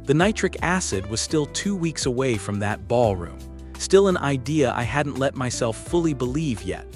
The nitric acid was still 2 weeks away from that ballroom, still an idea I hadn't let myself fully believe yet.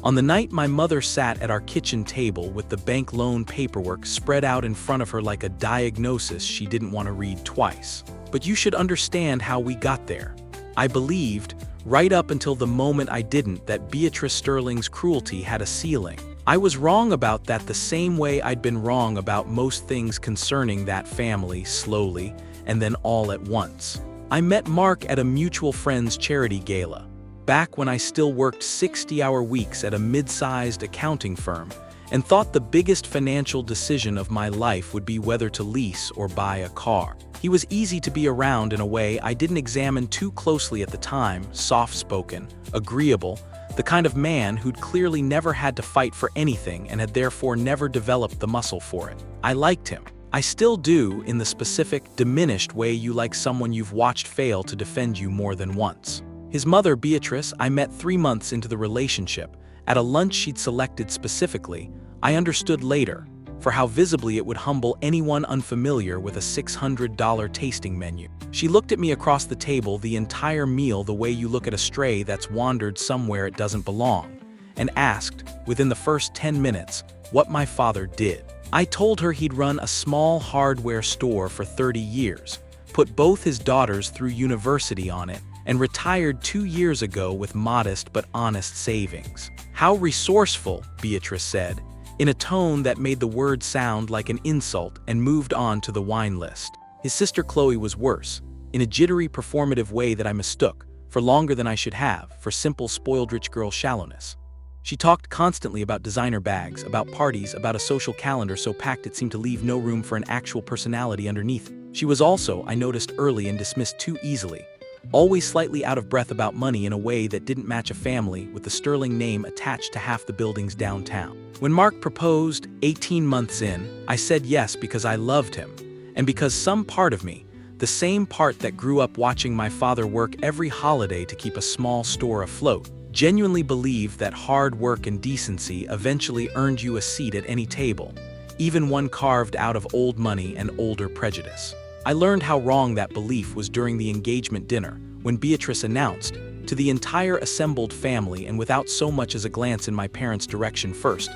On the night my mother sat at our kitchen table with the bank loan paperwork spread out in front of her like a diagnosis she didn't want to read twice. But you should understand how we got there. I believed, right up until the moment I didn't, that Beatrice Sterling's cruelty had a ceiling. I was wrong about that the same way I'd been wrong about most things concerning that family, slowly, and then all at once. I met Mark at a mutual friend's charity gala, back when I still worked 60-hour weeks at a mid-sized accounting firm, and thought the biggest financial decision of my life would be whether to lease or buy a car. He was easy to be around in a way I didn't examine too closely at the time, soft-spoken, agreeable, the kind of man who'd clearly never had to fight for anything and had therefore never developed the muscle for it. I liked him. I still do, in the specific, diminished way you like someone you've watched fail to defend you more than once. His mother, Beatrice, I met 3 months into the relationship. At a lunch she'd selected specifically, I understood later, for how visibly it would humble anyone unfamiliar with a $600 tasting menu. She looked at me across the table the entire meal the way you look at a stray that's wandered somewhere it doesn't belong, and asked, within the first 10 minutes, what my father did. I told her he'd run a small hardware store for 30 years, put both his daughters through university on it, and retired 2 years ago with modest but honest savings. How resourceful, Beatrice said, in a tone that made the word sound like an insult, and moved on to the wine list. His sister Chloe was worse, in a jittery performative way that I mistook, for longer than I should have, for simple spoiled rich girl shallowness. She talked constantly about designer bags, about parties, about a social calendar so packed it seemed to leave no room for an actual personality underneath. She was also, I noticed early, and dismissed too easily, always slightly out of breath about money in a way that didn't match a family with the Sterling name attached to half the buildings downtown. When Mark proposed, 18 months in, I said yes because I loved him, and because some part of me, the same part that grew up watching my father work every holiday to keep a small store afloat, genuinely believed that hard work and decency eventually earned you a seat at any table, even one carved out of old money and older prejudice. I learned how wrong that belief was during the engagement dinner, when Beatrice announced, to the entire assembled family and without so much as a glance in my parents' direction first,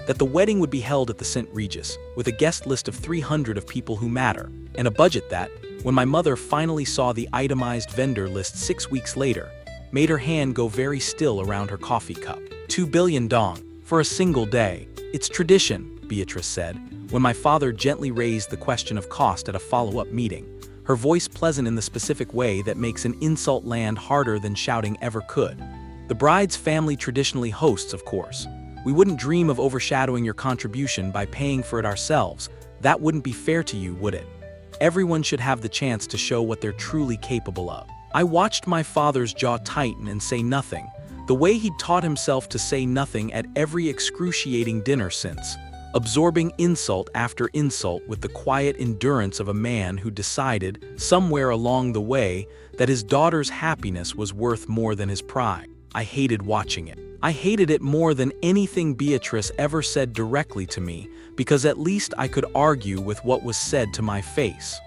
that the wedding would be held at the St. Regis, with a guest list of 300 of people who matter, and a budget that, when my mother finally saw the itemized vendor list 6 weeks later, made her hand go very still around her coffee cup. 2 billion dong, for a single day. It's tradition, Beatrice said, when my father gently raised the question of cost at a follow-up meeting, her voice pleasant in the specific way that makes an insult land harder than shouting ever could. The bride's family traditionally hosts, of course. We wouldn't dream of overshadowing your contribution by paying for it ourselves. That wouldn't be fair to you, would it? Everyone should have the chance to show what they're truly capable of. I watched my father's jaw tighten and say nothing, the way he'd taught himself to say nothing at every excruciating dinner since, absorbing insult after insult with the quiet endurance of a man who decided, somewhere along the way, that his daughter's happiness was worth more than his pride. I hated watching it. I hated it more than anything Beatrice ever said directly to me, because at least I could argue with what was said to my face.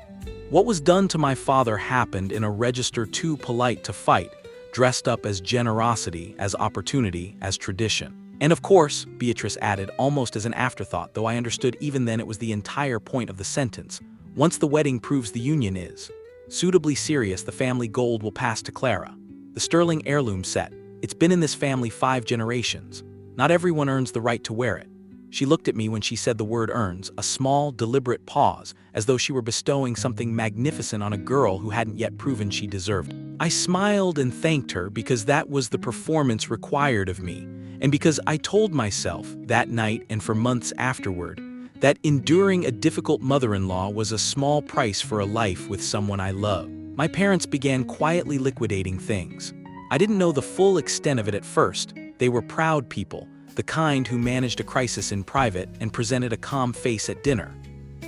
What was done to my father happened in a register too polite to fight, dressed up as generosity, as opportunity, as tradition. And of course, Beatrice added, almost as an afterthought, though I understood even then it was the entire point of the sentence, once the wedding proves the union is suitably serious, the family gold will pass to Clara. The Sterling heirloom set. It's been in this family 5 generations. Not everyone earns the right to wear it. She looked at me when she said the word earns, a small, deliberate pause, as though she were bestowing something magnificent on a girl who hadn't yet proven she deserved it. I smiled and thanked her because that was the performance required of me, and because I told myself, that night and for months afterward, that enduring a difficult mother-in-law was a small price for a life with someone I loved. My parents began quietly liquidating things. I didn't know the full extent of it at first. They were proud people, the kind who managed a crisis in private and presented a calm face at dinner.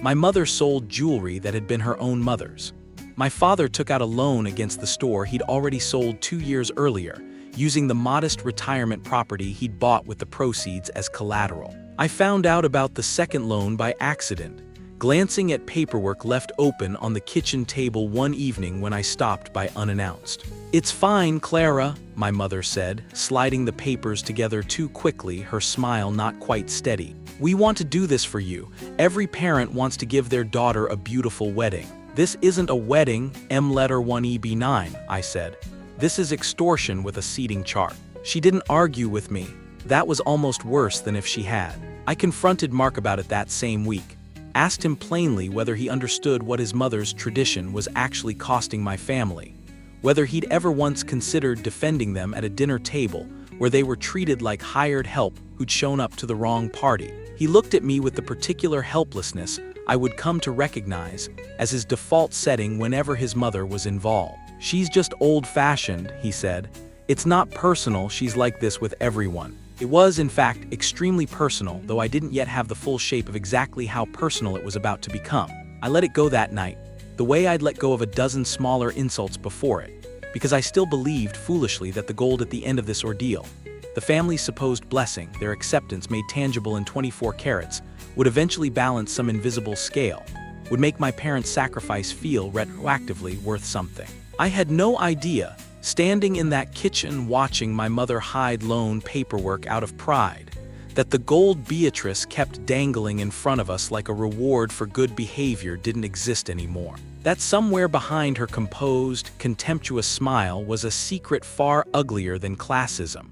My mother sold jewelry that had been her own mother's. My father took out a loan against the store he'd already sold 2 years earlier, using the modest retirement property he'd bought with the proceeds as collateral. I found out about the second loan by accident, glancing at paperwork left open on the kitchen table one evening when I stopped by unannounced. "It's fine, Clara," my mother said, sliding the papers together too quickly, her smile not quite steady. "We want to do this for you. Every parent wants to give their daughter a beautiful wedding." "This isn't a wedding, M letter 1EB9, I said. "This is extortion with a seating chart." She didn't argue with me. That was almost worse than if she had. I confronted Mark about it that same week. Asked him plainly whether he understood what his mother's tradition was actually costing my family. Whether he'd ever once considered defending them at a dinner table where they were treated like hired help who'd shown up to the wrong party. He looked at me with the particular helplessness I would come to recognize as his default setting whenever his mother was involved. "She's just old-fashioned," he said. "It's not personal, she's like this with everyone." It was, in fact, extremely personal, though I didn't yet have the full shape of exactly how personal it was about to become. I let it go that night, the way I'd let go of a dozen smaller insults before it, because I still believed, foolishly, that the gold at the end of this ordeal, the family's supposed blessing, their acceptance made tangible in 24 carats, would eventually balance some invisible scale, would make my parents' sacrifice feel retroactively worth something. I had no idea, standing in that kitchen watching my mother hide loan paperwork out of pride, that the gold Beatrice kept dangling in front of us like a reward for good behavior didn't exist anymore. That somewhere behind her composed, contemptuous smile was a secret far uglier than classism.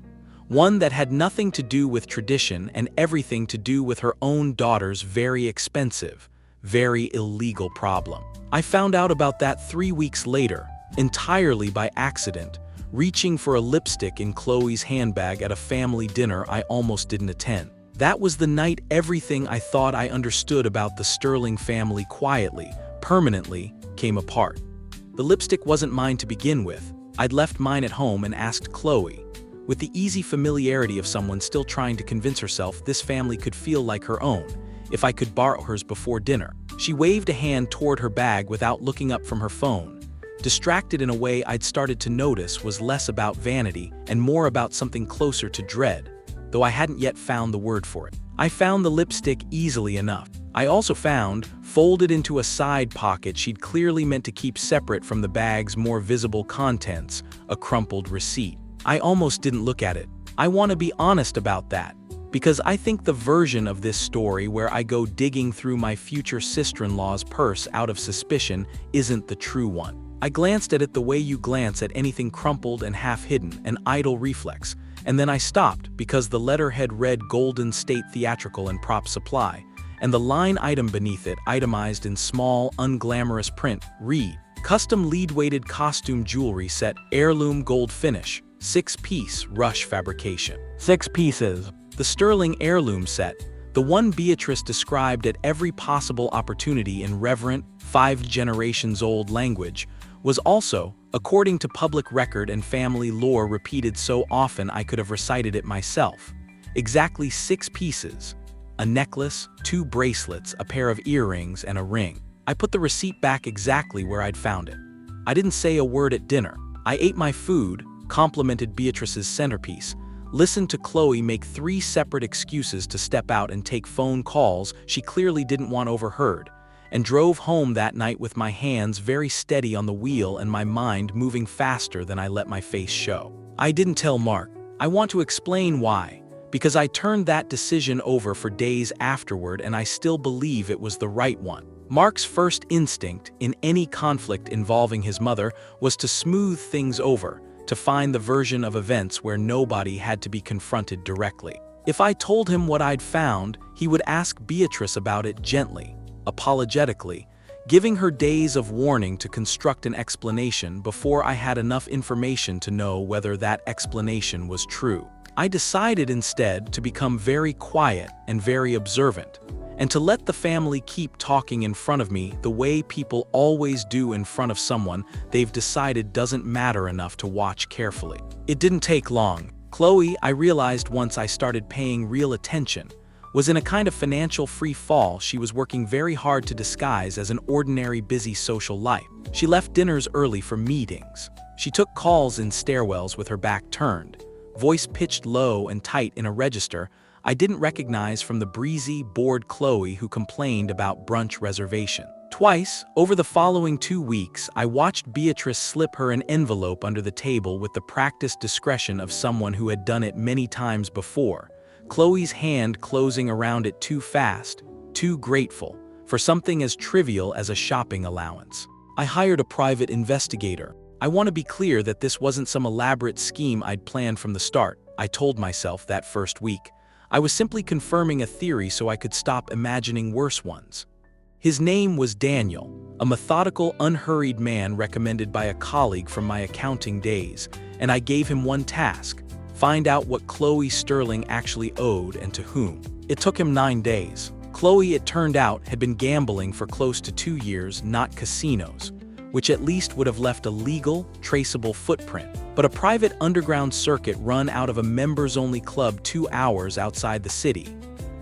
One that had nothing to do with tradition and everything to do with her own daughter's very expensive, very illegal problem. I found out about that 3 weeks later, entirely by accident, reaching for a lipstick in Chloe's handbag at a family dinner I almost didn't attend. That was the night everything I thought I understood about the Sterling family quietly, permanently, came apart. The lipstick wasn't mine to begin with. I'd left mine at home and asked Chloe, with the easy familiarity of someone still trying to convince herself this family could feel like her own, if I could borrow hers before dinner. She waved a hand toward her bag without looking up from her phone, distracted in a way I'd started to notice was less about vanity and more about something closer to dread, though I hadn't yet found the word for it. I found the lipstick easily enough. I also found, folded into a side pocket she'd clearly meant to keep separate from the bag's more visible contents, a crumpled receipt. I almost didn't look at it. I want to be honest about that, because I think the version of this story where I go digging through my future sister-in-law's purse out of suspicion isn't the true one. I glanced at it the way you glance at anything crumpled and half-hidden, an idle reflex, and then I stopped because the letterhead read Golden State Theatrical and Prop Supply, and the line item beneath it, itemized in small, unglamorous print, read, "Custom lead-weighted costume jewelry set, heirloom gold finish, 6-piece Rush fabrication." 6 pieces. The Sterling heirloom set, the one Beatrice described at every possible opportunity in reverent, 5-generations-old language, was also, according to public record and family lore repeated so often I could have recited it myself, exactly 6 pieces: a necklace, 2 bracelets, a pair of earrings, and a ring. I put the receipt back exactly where I'd found it. I didn't say a word at dinner. I ate my food, complimented Beatrice's centerpiece, listened to Chloe make 3 separate excuses to step out and take phone calls she clearly didn't want overheard, and drove home that night with my hands very steady on the wheel and my mind moving faster than I let my face show. I didn't tell Mark. I want to explain why, because I turned that decision over for days afterward and I still believe it was the right one. Mark's first instinct in any conflict involving his mother was to smooth things over, to find the version of events where nobody had to be confronted directly. If I told him what I'd found, he would ask Beatrice about it gently, apologetically, giving her days of warning to construct an explanation before I had enough information to know whether that explanation was true. I decided instead to become very quiet and very observant, and to let the family keep talking in front of me the way people always do in front of someone they've decided doesn't matter enough to watch carefully. It didn't take long. Chloe, I realized once I started paying real attention, was in a kind of financial free fall she was working very hard to disguise as an ordinary busy social life. She left dinners early for meetings. She took calls in stairwells with her back turned, voice pitched low and tight in a register I didn't recognize from the breezy, bored Chloe who complained about brunch reservation. Twice, over the following 2 weeks, I watched Beatrice slip her an envelope under the table with the practiced discretion of someone who had done it many times before, Chloe's hand closing around it too fast, too grateful, for something as trivial as a shopping allowance. I hired a private investigator. I want to be clear that this wasn't some elaborate scheme I'd planned from the start, I told myself that first week. I was simply confirming a theory so I could stop imagining worse ones. His name was Daniel, a methodical, unhurried man recommended by a colleague from my accounting days, and I gave him one task: find out what Chloe Sterling actually owed and to whom. It took him 9 days. Chloe, it turned out, had been gambling for close to 2 years, not casinos, which at least would have left a legal, traceable footprint, but a private underground circuit run out of a members-only club 2 hours outside the city.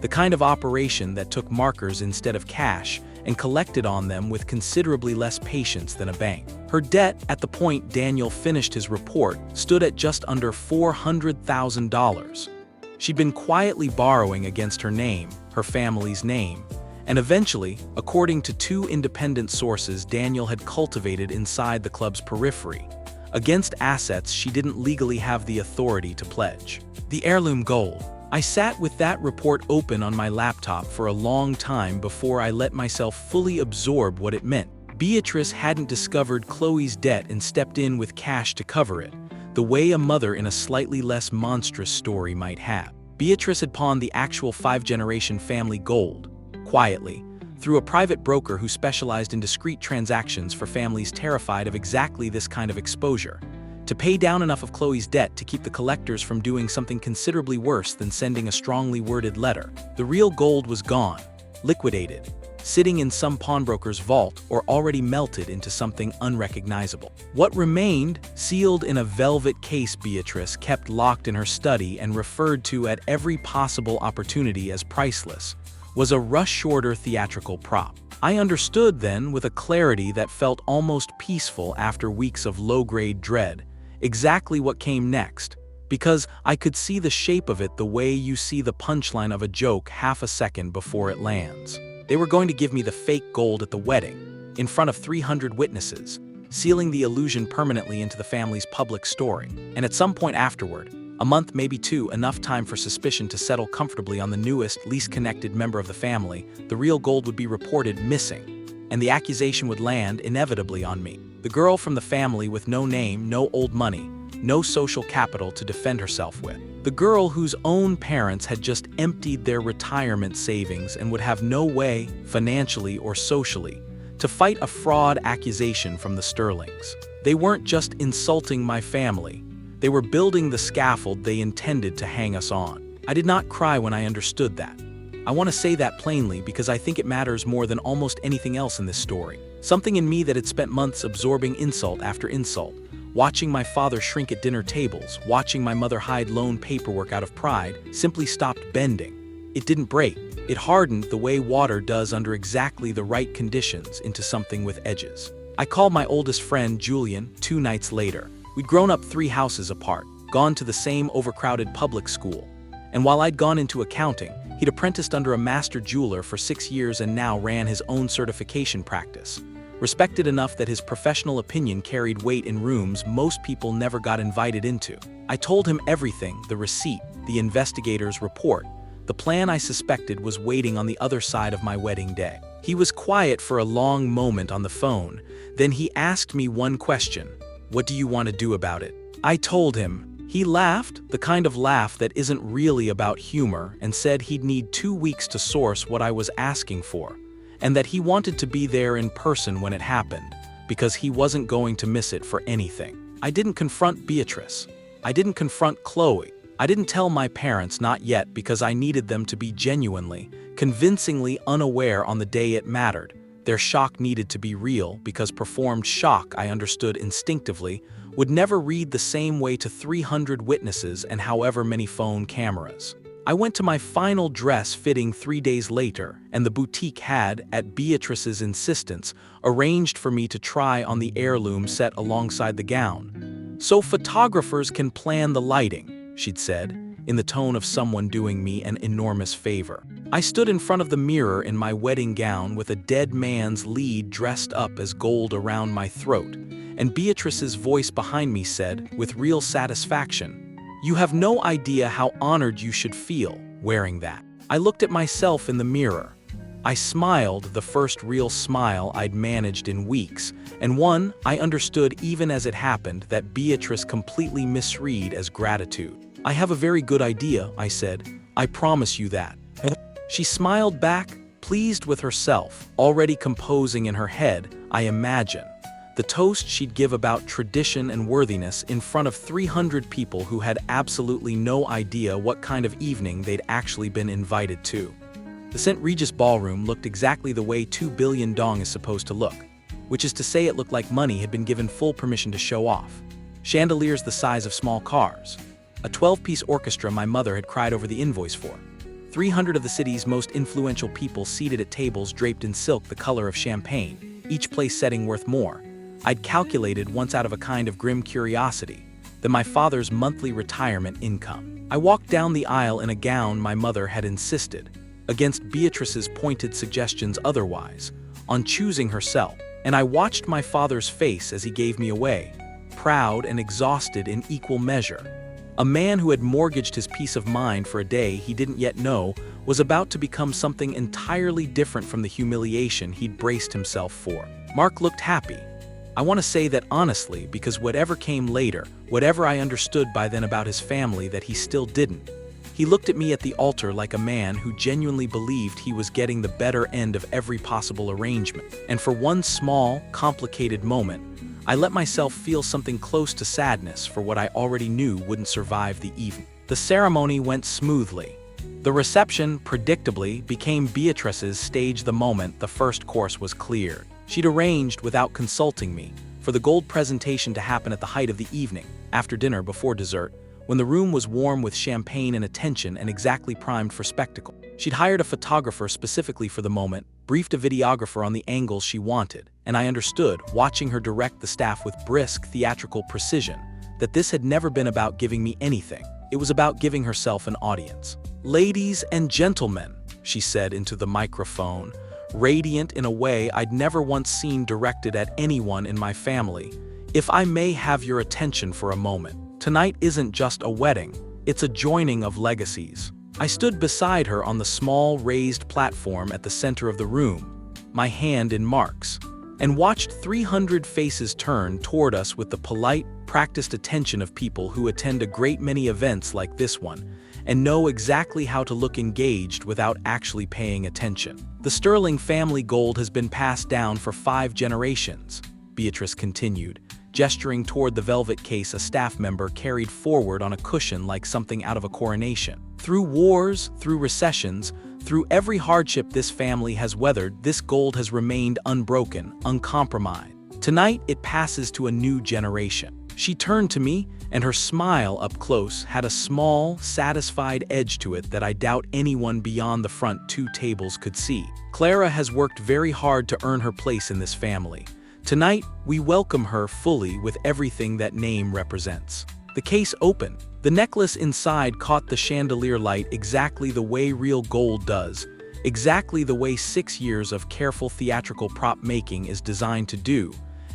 The kind of operation that took markers instead of cash and collected on them with considerably less patience than a bank. Her debt, at the point Daniel finished his report, stood at just under $400,000. She'd been quietly borrowing against her name, her family's name, and eventually, according to 2 independent sources Daniel had cultivated inside the club's periphery, against assets she didn't legally have the authority to pledge. The heirloom gold. I sat with that report open on my laptop for a long time before I let myself fully absorb what it meant. Beatrice hadn't discovered Chloe's debt and stepped in with cash to cover it, the way a mother in a slightly less monstrous story might have. Beatrice had pawned the actual 5-generation family gold, quietly, through a private broker who specialized in discreet transactions for families terrified of exactly this kind of exposure, to pay down enough of Chloe's debt to keep the collectors from doing something considerably worse than sending a strongly worded letter. The real gold was gone, liquidated, sitting in some pawnbroker's vault or already melted into something unrecognizable. What remained, sealed in a velvet case Beatrice kept locked in her study and referred to at every possible opportunity as priceless, was a rush-shorter theatrical prop. I understood then, with a clarity that felt almost peaceful after weeks of low-grade dread, exactly what came next, because I could see the shape of it the way you see the punchline of a joke half a second before it lands. They were going to give me the fake gold at the wedding, in front of 300 witnesses, sealing the illusion permanently into the family's public story. And at some point afterward, a month, maybe 2, enough time for suspicion to settle comfortably on the newest, least connected member of the family, the real gold would be reported missing, and the accusation would land inevitably on me. The girl from the family with no name, no old money, no social capital to defend herself with. The girl whose own parents had just emptied their retirement savings and would have no way, financially or socially, to fight a fraud accusation from the Sterlings. They weren't just insulting my family. They were building the scaffold they intended to hang us on. I did not cry when I understood that. I want to say that plainly because I think it matters more than almost anything else in this story. Something in me that had spent months absorbing insult after insult, watching my father shrink at dinner tables, watching my mother hide loan paperwork out of pride, simply stopped bending. It didn't break. It hardened the way water does under exactly the right conditions into something with edges. I called my oldest friend, Julian, 2 nights later. We'd grown up 3 houses apart, gone to the same overcrowded public school. And while I'd gone into accounting, he'd apprenticed under a master jeweler for 6 years and now ran his own certification practice. Respected enough that his professional opinion carried weight in rooms most people never got invited into. I told him everything: the receipt, the investigator's report. The plan I suspected was waiting on the other side of my wedding day. He was quiet for a long moment on the phone. Then he asked me one question: "What do you want to do about it?" I told him. He laughed, the kind of laugh that isn't really about humor, and said he'd need 2 weeks to source what I was asking for, and that he wanted to be there in person when it happened, because he wasn't going to miss it for anything. I didn't confront Beatrice. I didn't confront Chloe. I didn't tell my parents, not yet, because I needed them to be genuinely, convincingly unaware on the day it mattered. Their shock needed to be real, because performed shock, I understood instinctively, would never read the same way to 300 witnesses and however many phone cameras. I went to my final dress fitting 3 days later, and the boutique had, at Beatrice's insistence, arranged for me to try on the heirloom set alongside the gown. "So photographers can plan the lighting," she'd said. in the tone of someone doing me an enormous favor. I stood in front of the mirror in my wedding gown with a dead man's lead dressed up as gold around my throat, and Beatrice's voice behind me said, with real satisfaction, "You have no idea how honored you should feel wearing that." I looked at myself in the mirror. I smiled, the first real smile I'd managed in weeks, and one I understood even as it happened that Beatrice completely misread as gratitude. "I have a very good idea," I said. "I promise you that." She smiled back, pleased with herself, already composing in her head, I imagine, the toast she'd give about tradition and worthiness in front of 300 people who had absolutely no idea what kind of evening they'd actually been invited to. The St. Regis ballroom looked exactly the way 2 billion dong is supposed to look, which is to say it looked like money had been given full permission to show off. Chandeliers the size of small cars. A 12-piece orchestra my mother had cried over the invoice for. 300 of the city's most influential people seated at tables draped in silk the color of champagne, each place setting worth more. I'd calculated, once out of a kind of grim curiosity, than my father's monthly retirement income. I walked down the aisle in a gown my mother had insisted, against Beatrice's pointed suggestions otherwise, on choosing herself, and I watched my father's face as he gave me away, proud and exhausted in equal measure. A man who had mortgaged his peace of mind for a day he didn't yet know was about to become something entirely different from the humiliation he'd braced himself for. Mark looked happy. I want to say that honestly, because whatever came later, whatever I understood by then about his family that he still didn't, he looked at me at the altar like a man who genuinely believed he was getting the better end of every possible arrangement. And for one small, complicated moment, I let myself feel something close to sadness for what I already knew wouldn't survive the evening. The ceremony went smoothly. The reception, predictably, became Beatrice's stage the moment the first course was cleared. She'd arranged, without consulting me, for the gold presentation to happen at the height of the evening, after dinner before dessert, when the room was warm with champagne and attention and exactly primed for spectacle. She'd hired a photographer specifically for the moment, briefed a videographer on the angles she wanted, and I understood, watching her direct the staff with brisk, theatrical precision, that this had never been about giving me anything. It was about giving herself an audience. "Ladies and gentlemen," she said into the microphone, radiant in a way I'd never once seen directed at anyone in my family, "if I may have your attention for a moment. Tonight isn't just a wedding, it's a joining of legacies." I stood beside her on the small raised platform at the center of the room, my hand in Mark's, and watched 300 faces turn toward us with the polite, practiced attention of people who attend a great many events like this one and know exactly how to look engaged without actually paying attention. "The sterling family gold has been passed down for 5 generations, Beatrice continued, gesturing toward the velvet case a staff member carried forward on a cushion like something out of a coronation. "Through wars, through recessions, through every hardship this family has weathered, this gold has remained unbroken, uncompromised. Tonight it passes to a new generation." She turned to me, and her smile up close had a small, satisfied edge to it that I doubt anyone beyond the front 2 tables could see. "Clara has worked very hard to earn her place in this family. Tonight, we welcome her fully with everything that name represents." The case opened. The necklace inside caught the chandelier light exactly the way real gold does, exactly the way 6 years of careful theatrical prop making is designed to do,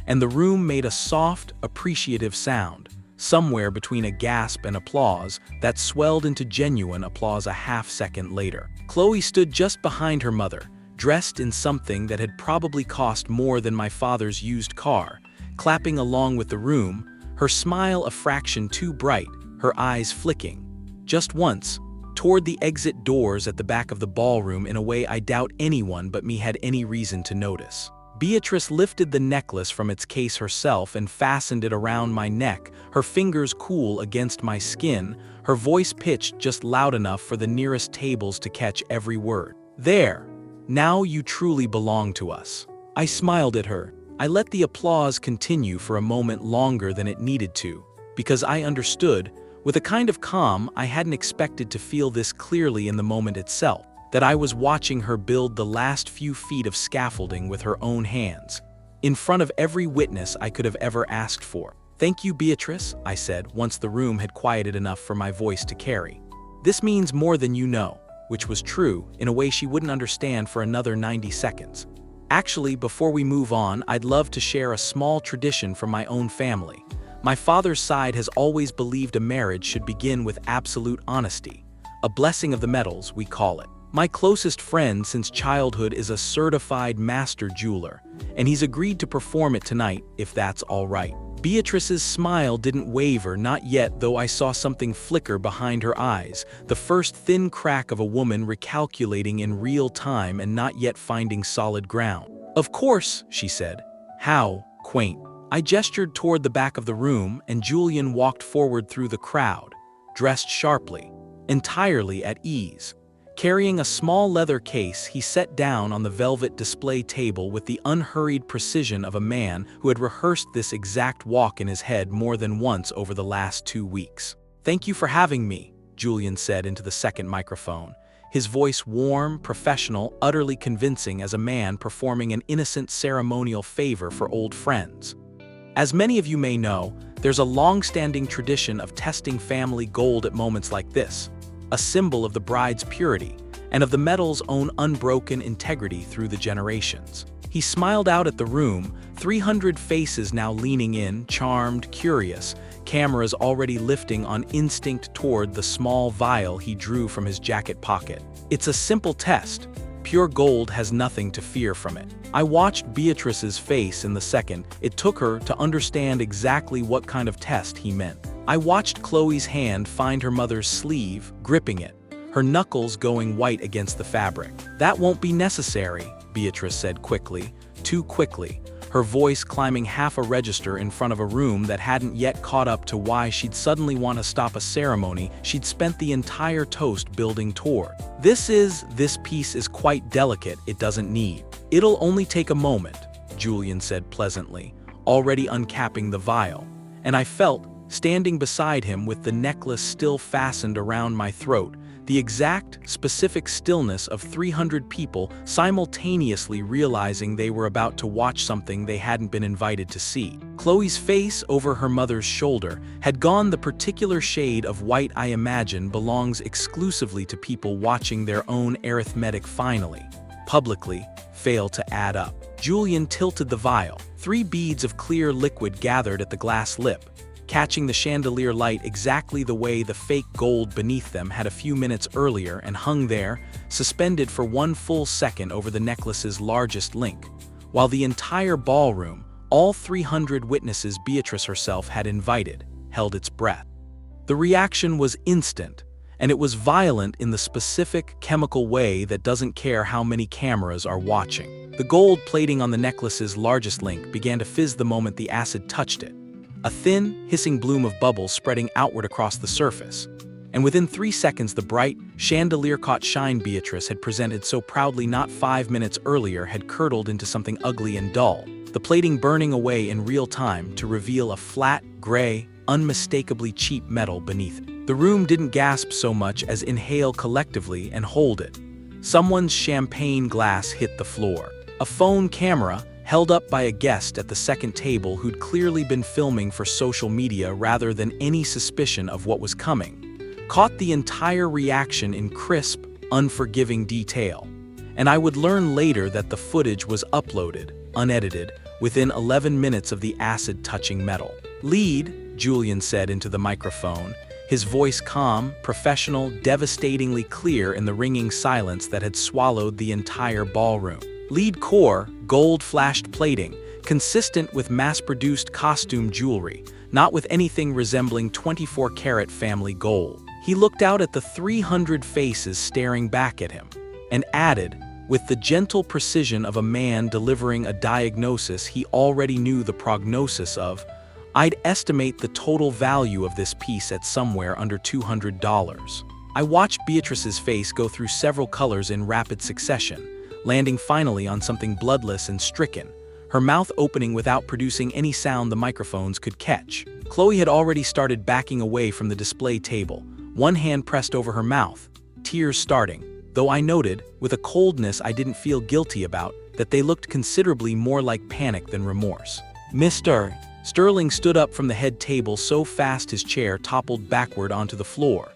and the room made a soft, appreciative sound, somewhere between a gasp and applause that swelled into genuine applause a half-second later. Chloe stood just behind her mother, dressed in something that had probably cost more than my father's used car, clapping along with the room, her smile a fraction too bright, her eyes flicking, just once, toward the exit doors at the back of the ballroom in a way I doubt anyone but me had any reason to notice. Beatrice lifted the necklace from its case herself and fastened it around my neck, her fingers cool against my skin, her voice pitched just loud enough for the nearest tables to catch every word. "There! Now you truly belong to us." I smiled at her. I let the applause continue for a moment longer than it needed to, because I understood, with a kind of calm I hadn't expected to feel this clearly in the moment itself, that I was watching her build the last few feet of scaffolding with her own hands, in front of every witness I could have ever asked for. "Thank you, Beatrice," I said, once the room had quieted enough for my voice to carry. This means more than you know, which was true in a way she wouldn't understand for another 90 seconds. Actually, before we move on, I'd love to share a small tradition from my own family. My father's side has always believed a marriage should begin with absolute honesty. A blessing of the metals, we call it. My closest friend since childhood is a certified master jeweler, and he's agreed to perform it tonight, if that's all right. Beatrice's smile didn't waver, not yet, though I saw something flicker behind her eyes, the first thin crack of a woman recalculating in real time and not yet finding solid ground. "Of course," she said. "How quaint." I gestured toward the back of the room, and Julian walked forward through the crowd, dressed sharply, entirely at ease. Carrying a small leather case, he sat down on the velvet display table with the unhurried precision of a man who had rehearsed this exact walk in his head more than once over the last 2 weeks. "Thank you for having me," Julian said into the second microphone, his voice warm, professional, utterly convincing as a man performing an innocent ceremonial favor for old friends. As many of you may know, there's a long-standing tradition of testing family gold at moments like this, a symbol of the bride's purity and of the metal's own unbroken integrity through the generations. He smiled out at the room, 300 faces now leaning in, charmed, curious, cameras already lifting on instinct toward the small vial he drew from his jacket pocket. "It's a simple test. Pure gold has nothing to fear from it." I watched Beatrice's face in the second it took her to understand exactly what kind of test he meant. I watched Chloe's hand find her mother's sleeve, gripping it, her knuckles going white against the fabric. "That won't be necessary," Beatrice said quickly, too quickly, her voice climbing half a register in front of a room that hadn't yet caught up to why she'd suddenly want to stop a ceremony she'd spent the entire toast building toward. This piece is quite delicate, it doesn't need." "It'll only take a moment," Julian said pleasantly, already uncapping the vial, and I felt, standing beside him with the necklace still fastened around my throat, the exact, specific stillness of 300 people simultaneously realizing they were about to watch something they hadn't been invited to see. Chloe's face over her mother's shoulder had gone the particular shade of white I imagine belongs exclusively to people watching their own arithmetic finally, publicly, fail to add up. Julian tilted the vial. 3 beads of clear liquid gathered at the glass lip, catching the chandelier light exactly the way the fake gold beneath them had a few minutes earlier and hung there, suspended for 1 full second over the necklace's largest link, while the entire ballroom, all 300 witnesses Beatrice herself had invited, held its breath. The reaction was instant, and it was violent in the specific chemical way that doesn't care how many cameras are watching. The gold plating on the necklace's largest link began to fizz the moment the acid touched it, a thin, hissing bloom of bubbles spreading outward across the surface. And within 3 seconds the bright, chandelier-caught shine Beatrice had presented so proudly not 5 minutes earlier had curdled into something ugly and dull, the plating burning away in real time to reveal a flat, gray, unmistakably cheap metal beneath it. The room didn't gasp so much as inhale collectively and hold it. Someone's champagne glass hit the floor. A phone camera, held up by a guest at the second table who'd clearly been filming for social media rather than any suspicion of what was coming, caught the entire reaction in crisp, unforgiving detail. And I would learn later that the footage was uploaded, unedited, within 11 minutes of the acid touching metal. "Lead," Julian said into the microphone, his voice calm, professional, devastatingly clear in the ringing silence that had swallowed the entire ballroom. "Lead core, gold flashed plating, consistent with mass-produced costume jewelry, not with anything resembling 24-karat family gold." He looked out at the 300 faces staring back at him, and added, with the gentle precision of a man delivering a diagnosis he already knew the prognosis of, "I'd estimate the total value of this piece at somewhere under $200. I watched Beatrice's face go through several colors in rapid succession, landing finally on something bloodless and stricken, her mouth opening without producing any sound the microphones could catch. Chloe had already started backing away from the display table, one hand pressed over her mouth, tears starting, though I noted, with a coldness I didn't feel guilty about, that they looked considerably more like panic than remorse. "Mr. Sterling stood up from the head table so fast his chair toppled backward onto the floor,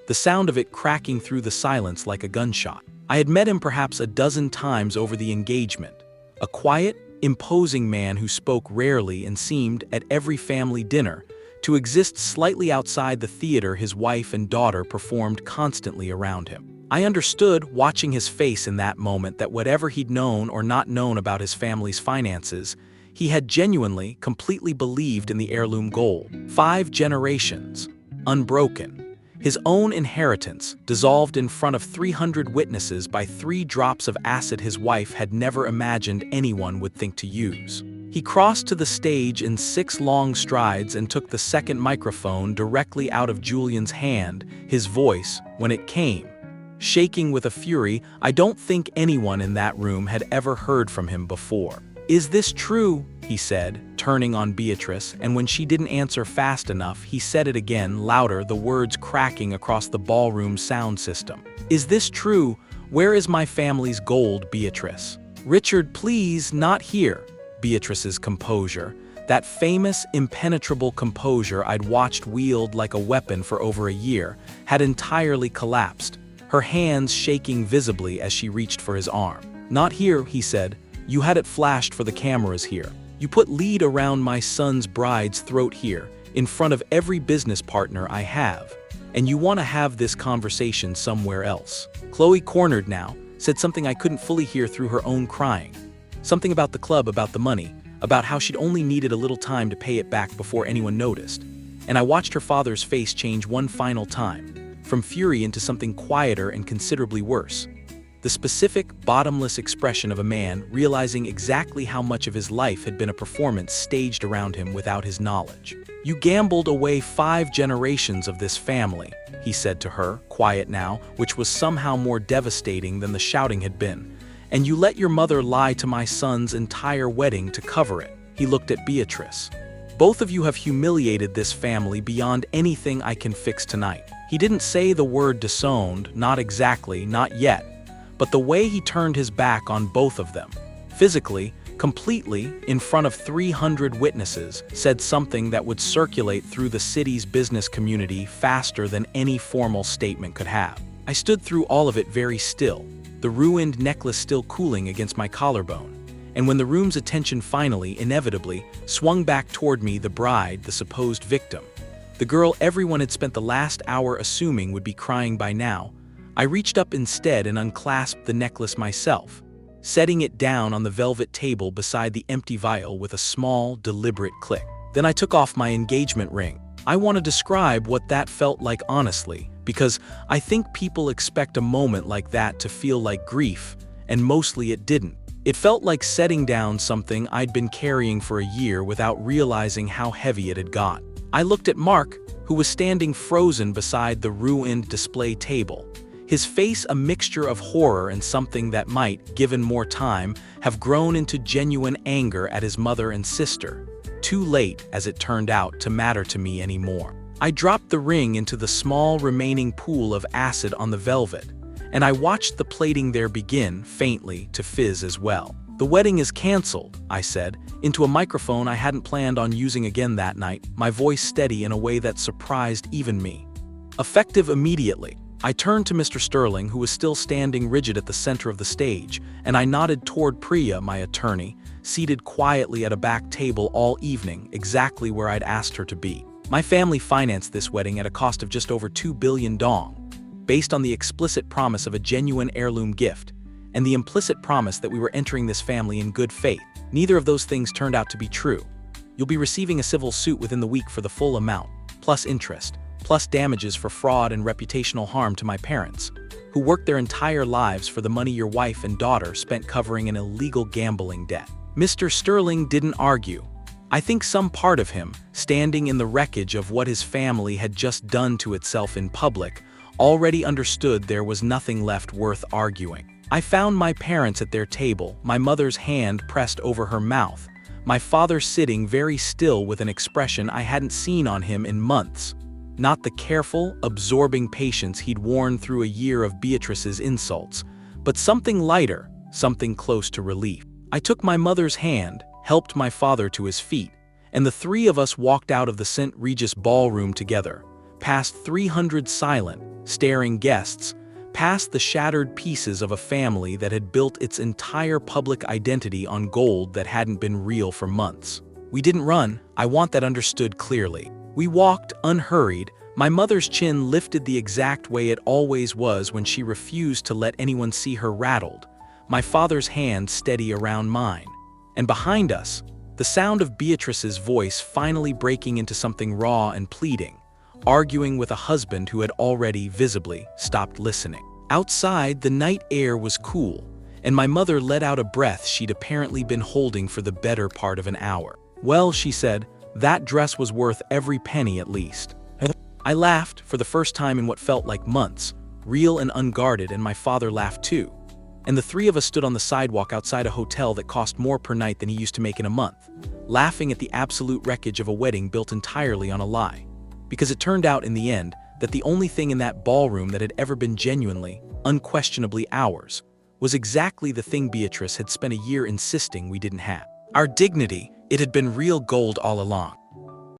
the sound of it cracking through the silence like a gunshot. I had met him perhaps a dozen times over the engagement. A quiet, imposing man who spoke rarely and seemed, at every family dinner, to exist slightly outside the theater his wife and daughter performed constantly around him. I understood, watching his face in that moment, that whatever he'd known or not known about his family's finances, he had genuinely, completely believed in the heirloom gold. 5 generations, unbroken. His own inheritance, dissolved in front of 300 witnesses by 3 drops of acid his wife had never imagined anyone would think to use. He crossed to the stage in 6 long strides and took the second microphone directly out of Julian's hand, his voice, when it came, shaking with a fury I don't think anyone in that room had ever heard from him before. "Is this true?" he said, turning on Beatrice, and when she didn't answer fast enough, he said it again, louder, the words cracking across the ballroom sound system. "Is this true? Where is my family's gold, Beatrice?" "Richard, please, not here." Beatrice's composure, that famous, impenetrable composure I'd watched wield like a weapon for over a year, had entirely collapsed, her hands shaking visibly as she reached for his arm. "Not here," he said. "You had it flashed for the cameras here. You put lead around my son's bride's throat here, in front of every business partner I have. And you want to have this conversation somewhere else." Chloe, cornered now, said something I couldn't fully hear through her own crying. Something about the club, about the money, about how she'd only needed a little time to pay it back before anyone noticed. And I watched her father's face change one final time, from fury into something quieter and considerably worse. The specific, bottomless expression of a man realizing exactly how much of his life had been a performance staged around him without his knowledge. "You gambled away 5 generations of this family," he said to her, quiet now, which was somehow more devastating than the shouting had been. "And you let your mother lie to my son's entire wedding to cover it." He looked at Beatrice. "Both of you have humiliated this family beyond anything I can fix tonight." He didn't say the word disowned, not exactly, not yet. But the way he turned his back on both of them, physically, completely, in front of 300 witnesses, said something that would circulate through the city's business community faster than any formal statement could have. I stood through all of it very still, the ruined necklace still cooling against my collarbone. And when the room's attention finally, inevitably, swung back toward me, the bride, the supposed victim, the girl everyone had spent the last hour assuming would be crying by now, I reached up instead and unclasped the necklace myself, setting it down on the velvet table beside the empty vial with a small, deliberate click. Then I took off my engagement ring. I want to describe what that felt like honestly, because I think people expect a moment like that to feel like grief, and mostly it didn't. It felt like setting down something I'd been carrying for a year without realizing how heavy it had got. I looked at Mark, who was standing frozen beside the ruined display table, his face a mixture of horror and something that might, given more time, have grown into genuine anger at his mother and sister. Too late, as it turned out, to matter to me anymore. I dropped the ring into the small remaining pool of acid on the velvet, and I watched the plating there begin, faintly, to fizz as well. "The wedding is canceled," I said, into a microphone I hadn't planned on using again that night, my voice steady in a way that surprised even me. "Effective immediately." I turned to Mr. Sterling, who was still standing rigid at the center of the stage, and I nodded toward Priya, my attorney, seated quietly at a back table all evening, exactly where I'd asked her to be. "My family financed this wedding at a cost of just over 2 billion dong, based on the explicit promise of a genuine heirloom gift, and the implicit promise that we were entering this family in good faith. Neither of those things turned out to be true. You'll be receiving a civil suit within the week for the full amount, plus interest, plus damages for fraud and reputational harm to my parents, who worked their entire lives for the money your wife and daughter spent covering an illegal gambling debt." Mr. Sterling didn't argue. I think some part of him, standing in the wreckage of what his family had just done to itself in public, already understood there was nothing left worth arguing. I found my parents at their table, my mother's hand pressed over her mouth, my father sitting very still with an expression I hadn't seen on him in months. Not the careful, absorbing patience he'd worn through a year of Beatrice's insults, but something lighter, something close to relief. I took my mother's hand, helped my father to his feet, and the 3 of us walked out of the St. Regis ballroom together, past 300 silent, staring guests, past the shattered pieces of a family that had built its entire public identity on gold that hadn't been real for months. We didn't run, I want that understood clearly. We walked, unhurried, my mother's chin lifted the exact way it always was when she refused to let anyone see her rattled, my father's hand steady around mine. And behind us, the sound of Beatrice's voice finally breaking into something raw and pleading, arguing with a husband who had already, visibly, stopped listening. Outside, the night air was cool, and my mother let out a breath she'd apparently been holding for the better part of an hour. "Well," she said, "that dress was worth every penny at least." I laughed, for the first time in what felt like months, real and unguarded, and my father laughed too. And the three of us stood on the sidewalk outside a hotel that cost more per night than he used to make in a month, laughing at the absolute wreckage of a wedding built entirely on a lie. Because it turned out in the end that the only thing in that ballroom that had ever been genuinely, unquestionably ours, was exactly the thing Beatrice had spent a year insisting we didn't have. Our dignity, it had been real gold all along.